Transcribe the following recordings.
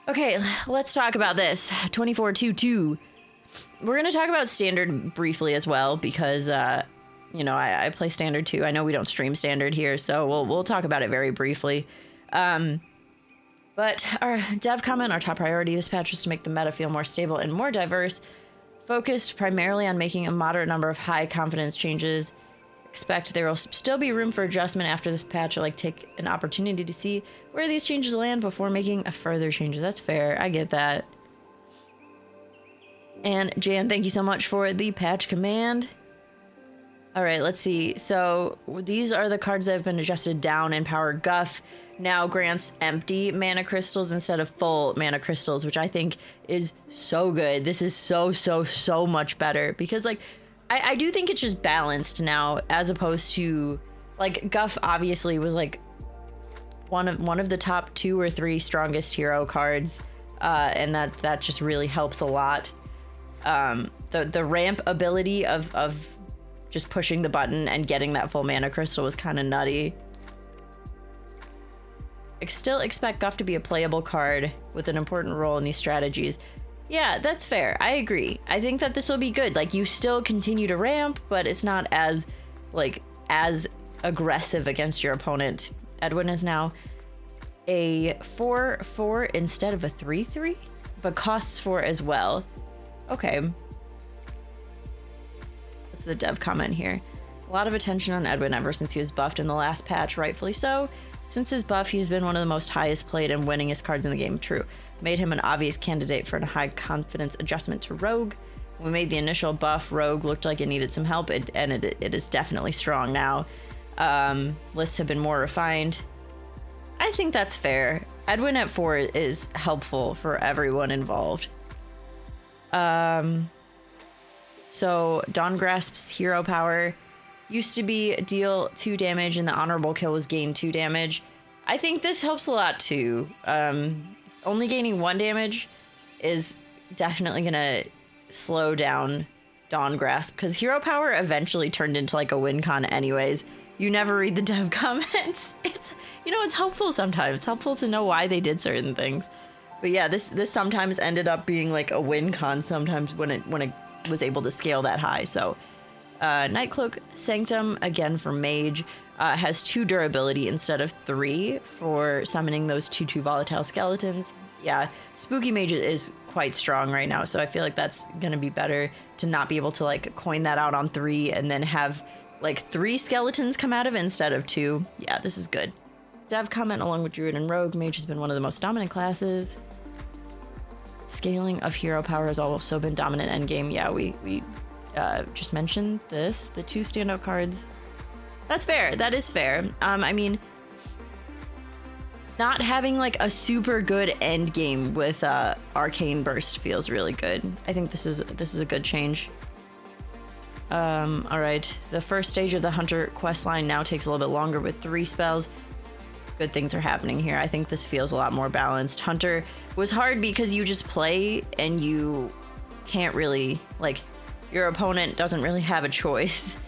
Okay, let's talk about this. 2422. We're going to talk about Standard briefly as well because, you know, I play Standard too. I know we don't stream Standard here, so we'll talk about it very briefly. But our dev comment, our top priority this patch was to make the meta feel more stable and more diverse, focused primarily on making a moderate number of high confidence changes. Expect there will still be room for adjustment after this patch. Like, take an opportunity to see where these changes land before making a further changes. That's fair. I get that. And Jan, thank you so much for the patch command. All right, let's see. So these are the cards that have been adjusted down in power. Guff now grants empty mana crystals instead of full mana crystals, which I think is so good. This is so much better because, like, I do think it's just balanced now, as opposed to, like, Guff obviously was like one of the top 2 or 3 strongest hero cards, and that just really helps a lot. The ramp ability of just pushing the button and getting that full mana crystal was kind of nutty. I still expect Guff to be a playable card with an important role in these strategies. Yeah, that's fair. I agree. I think that this will be good. Like, you still continue to ramp, but it's not as, like, as aggressive against your opponent. Edwin is now a 4/4 instead of a 3/3, but costs 4 as well. Okay. What's the dev comment here? A lot of attention on Edwin ever since he was buffed in the last patch, rightfully so. Since his buff, he's been one of the most highest played and winningest cards in the game. True. Made him an obvious candidate for a high confidence adjustment to Rogue. When we made the initial buff, Rogue looked like it needed some help, and it is definitely strong now. Lists have been more refined. I think that's fair. Edwin at 4 is helpful for everyone involved. So Dawn Grasp's hero power used to be deal 2 damage and the honorable kill was gain 2 damage. I think this helps a lot too. Only gaining 1 damage is definitely gonna slow down Dawn Grasp, because hero power eventually turned into like a win con anyways. You never read the dev comments. It's, you know, it's helpful sometimes. It's helpful to know why they did certain things. But yeah, this sometimes ended up being like a win con sometimes when it was able to scale that high. So Nightcloak Sanctum, again for Mage, has 2 durability instead of 3 for summoning those 2/2 volatile skeletons. Yeah, Spooky Mage is quite strong right now, so I feel like that's gonna be better to not be able to like coin that out on 3 and then have like 3 skeletons come out of it instead of 2. Yeah, this is good. Dev comment, along with Druid and Rogue, Mage has been one of the most dominant classes. Scaling of hero power has also been dominant endgame. Yeah, we just mentioned this, the 2 standout cards. That's fair. That is fair. I mean, not having like a super good end game with Arcane Burst feels really good. I think this is a good change. All right, the first stage of the Hunter quest line now takes a little bit longer with 3 spells. Good things are happening here. I think this feels a lot more balanced. Hunter was hard because you just play and you can't really, like, your opponent doesn't really have a choice.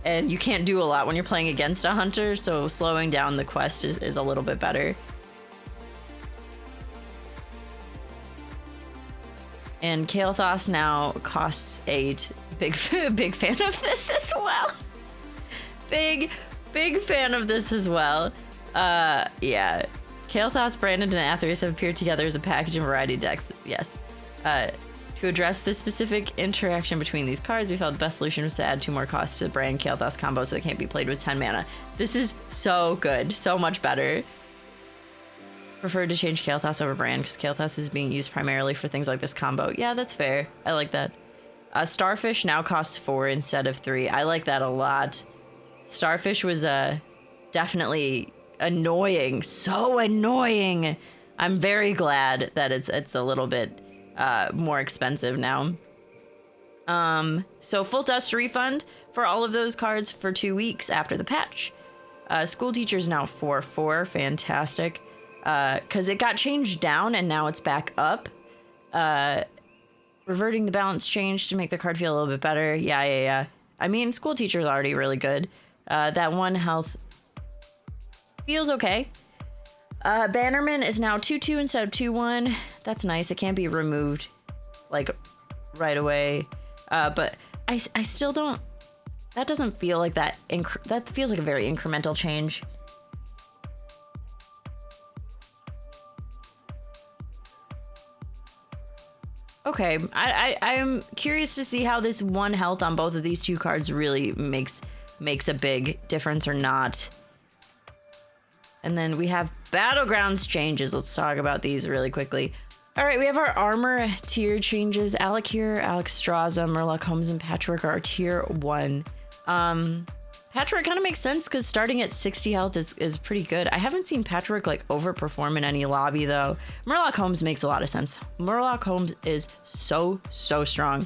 And you can't do a lot when you're playing against a Hunter, so slowing down the quest is a little bit better. And Kael'thas now costs 8. Big fan of this as well. Big fan of this as well. Yeah. Kael'thas, Brandon, and Aetherius have appeared together as a package in variety decks. Yes. To address this specific interaction between these cards, we felt the best solution was to add 2 more costs to the Brand Kael'thas combo so they can't be played with 10 mana. This is so good. So much better. Preferred to change Kael'thas over Brand because Kael'thas is being used primarily for things like this combo. Yeah, that's fair. I like that. Starfish now costs 4 instead of 3. I like that a lot. Starfish was definitely annoying. So annoying. I'm very glad that it's a little bit more expensive now. So full dust refund for all of those cards for 2 weeks after the patch. School teacher's now 4/4. Fantastic. Because it got changed down and now it's back up. Reverting the balance change to make the card feel a little bit better. Yeah. I mean, school teacher's already really good. That 1 health feels okay. Bannerman is now 2-2 instead of 2-1. That's nice. It can't be removed like right away. But I still don't. That doesn't feel like that. That feels like a very incremental change. Okay, I'm curious to see how this 1 health on both of these 2 cards really makes a big difference or not. And then we have Battlegrounds changes. Let's talk about these really quickly. All right, we have our armor tier changes. Alec here, Alex Straza, Murloc Holmes, and Patchwork are tier 1. Patchwork kind of makes sense because starting at 60 health is pretty good. I haven't seen Patchwork like overperform in any lobby though. Murloc Holmes makes a lot of sense. Murloc Holmes is so strong.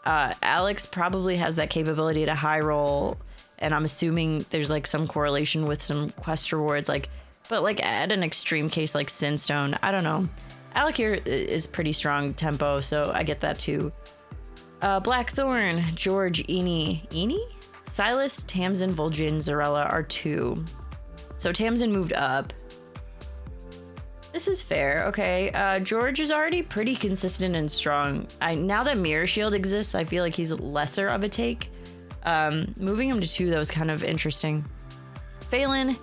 Alex probably has that capability to high roll, and I'm assuming there's like some correlation with some quest rewards, but like at an extreme case like Sinstone, I don't know. Alec here is pretty strong tempo, so I get that too. Blackthorn, George, Eni? Silas, Tamsin, Vol'jin, Zarella are 2. So Tamsin moved up. This is fair, okay. George is already pretty consistent and strong. Now that Mirror Shield exists, I feel like he's lesser of a take. Moving him to 2, though, is kind of interesting. Phelan,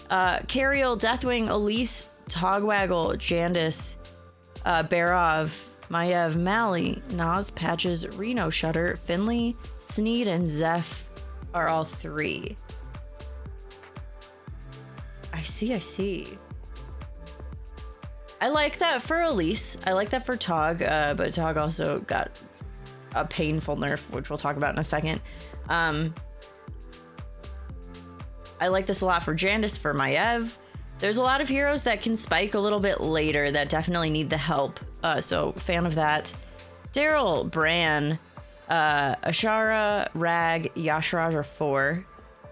Cariel, Deathwing, Elise, Togwaggle, Jandis, Barov, Maiev, Mally, Nas, Patches, Reno, Shutter, Finley, Sneed, and Zeph are all 3. I see. I like that for Elise. I like that for Tog, but Tog also got a painful nerf, which we'll talk about in a second. I like this a lot for Jandis, for Maiev. There's a lot of heroes that can spike a little bit later that definitely need the help. So fan of that. Daryl, Bran, Ashara, Rag, Yashraj are 4.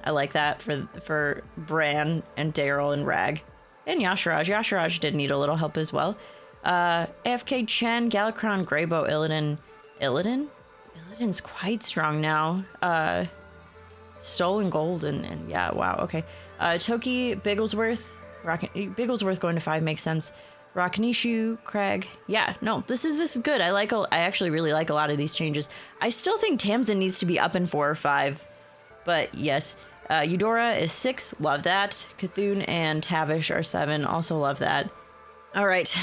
I like that for Bran and Daryl and Rag. And Yashraj. Yashraj did need a little help as well. AFK Chen, Galakron, Greybow, Illidan. Illidan's quite strong now. Stolen Gold and yeah, wow, okay. Toki, Bigglesworth. Bigglesworth going to 5 makes sense. Rocknishu, Craig. Yeah, no, this is good. I actually really like a lot of these changes. I still think Tamsin needs to be up in 4 or 5, but yes. Eudora is 6, love that. Cthulhu and Tavish are 7, also love that. All right,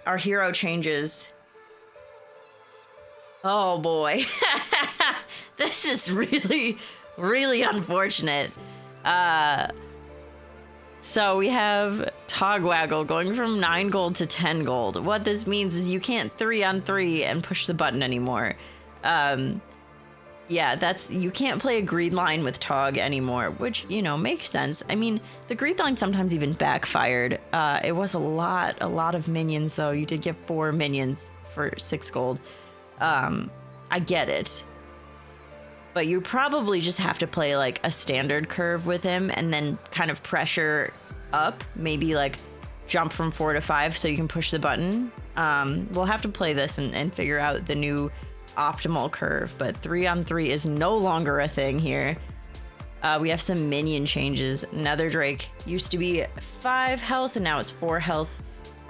our hero changes. Oh boy, this is really unfortunate. So we have Togwaggle going from 9 gold to 10 gold. What this means is you can't 3-on-3 and push the button anymore. Yeah, you can't play a green line with Tog anymore, which, makes sense. I mean, the green line sometimes even backfired. It was a lot of minions, though. You did get 4 minions for 6 gold. I get it. But you probably just have to play like a standard curve with him and then kind of pressure up, maybe like jump from 4 to 5 so you can push the button. We'll have to play this and figure out the new optimal curve, but 3-on-3 is no longer a thing here. We have some minion changes. Nether Drake used to be 5 health and now it's 4 health.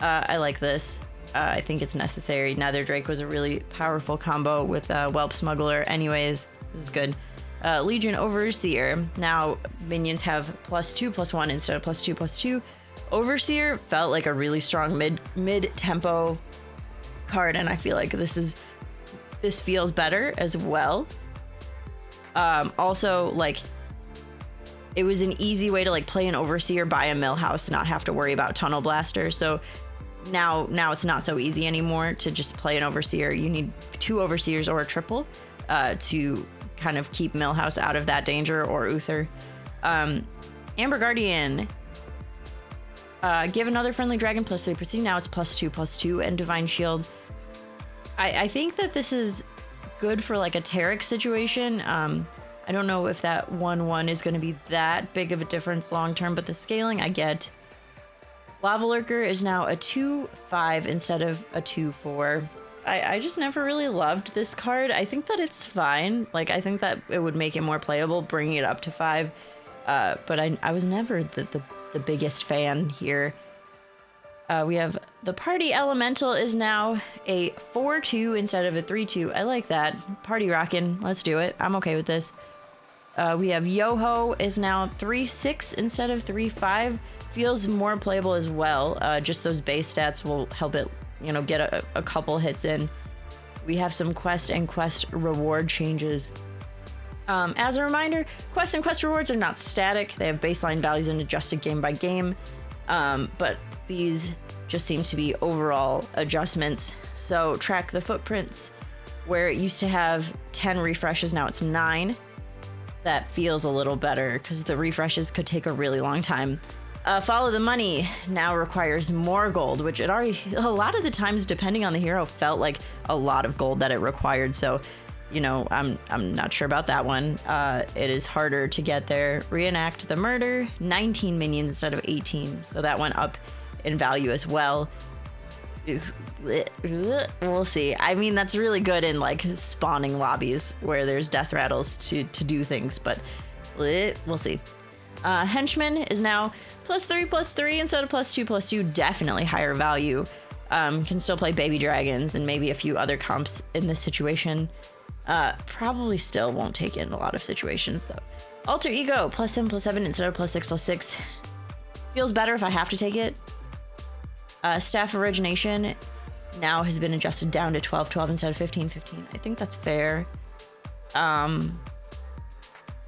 I like this. I think it's necessary. Nether Drake was a really powerful combo with Whelp Smuggler anyways. This is good. Legion Overseer. Now minions have +2/+1 instead of +2/+2. Overseer felt like a really strong mid tempo card, and I feel like this feels better as well. Also, like, it was an easy way to like play an Overseer by a mill house, not have to worry about Tunnel Blaster. So now it's not so easy anymore to just play an Overseer. You need 2 Overseers or a triple to kind of keep Millhouse out of that danger, or Uther. Amber Guardian. Give another friendly dragon +3 proceed. Now it's +2/+2 and Divine Shield. I think that this is good for like a Taric situation. I don't know if that 1/1 is going to be that big of a difference long term, but the scaling I get. Lava Lurker is now a 2/5 instead of a 2/4. I just never really loved this card. I think that it's fine. Like, I think that it would make it more playable, bringing it up to 5. But I was never the biggest fan here. We have the Party Elemental is now a 4-2 instead of a 3-2. I like that. Party rockin'. Let's do it. I'm okay with this. We have Yo-Ho is now 3-6 instead of 3-5. Feels more playable as well. Just those base stats will help it, you know, get a couple hits in. We have some quest and quest reward changes. As a reminder, quest and quest rewards are not static. They have baseline values and adjusted game by game. But these just seem to be overall adjustments. So track the footprints, where it used to have 10 refreshes, now it's 9. That feels a little better because the refreshes could take a really long time. Follow the money now requires more gold, which it already, a lot of the times, depending on the hero, felt like a lot of gold that it required. So, you know, I'm not sure about that one. It is harder to get there. Reenact the murder, 19 minions instead of 18. So that went up in value as well. We'll see. I mean, that's really good in like spawning lobbies where there's death rattles to do things, but we'll see. Henchman is now +3/+3 instead of +2/2. Definitely higher value. Can still play baby dragons and maybe a few other comps in this situation. Probably still won't take in a lot of situations though. Alter Ego +7/7 instead of +6/6. Feels better if I have to take it. Staff Origination now has been adjusted down to 12/12 instead of 15/15. I think that's fair.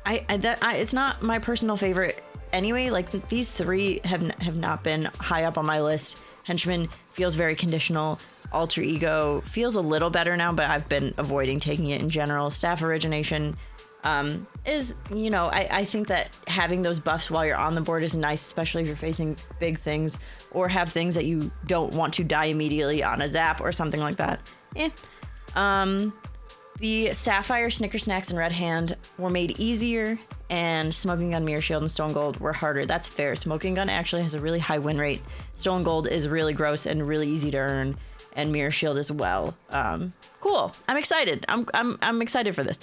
It's not my personal favorite anyway. Like these three have not been high up on my list. Henchman feels very conditional. Alter Ego feels a little better now, but I've been avoiding taking it in general. Staff Origination is, you know, I think that having those buffs while you're on the board is nice, especially if you're facing big things or have things that you don't want to die immediately on a zap or something like that. The Sapphire, Snicker Snacks, and Red Hand were made easier, and Smoking Gun, Mirror Shield, and Stone Gold were harder. That's fair. Smoking Gun actually has a really high win rate. Stone Gold is really gross and really easy to earn, and Mirror Shield as well. Cool. I'm excited. I'm excited for this.